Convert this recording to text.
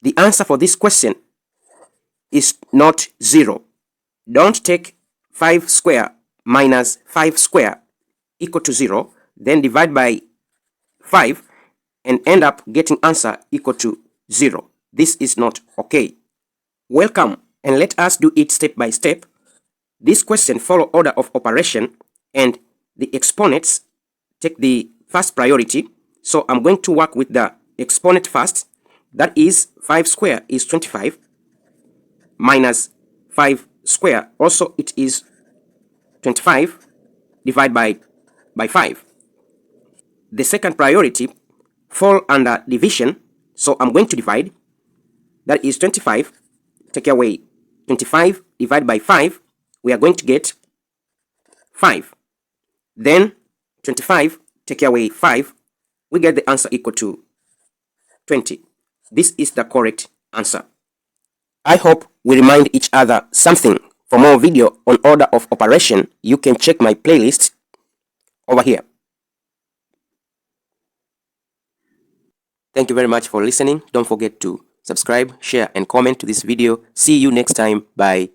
The answer for this question is not 0. Don't take 5 square minus 5 square equal to 0, then divide by 5 and end up getting answer equal to 0. This is not okay. Welcome, and let us do it step by step. This question follow order of operation and the exponents take the first priority. So I'm going to work with the exponent first. That is 5 square is 25 minus 5 square, also it is 25, divided by 5. The second priority fall under division, so I'm going to divide. That is 25, take away 25, divided by 5, we are going to get 5. Then 25, take away 5, we get the answer equal to 20. This is the correct answer. I hope we remind each other something. For more video on order of operation, you can check my playlist over here. Thank you very much for listening. Don't forget to subscribe, share, and comment to this video. See you next time. Bye.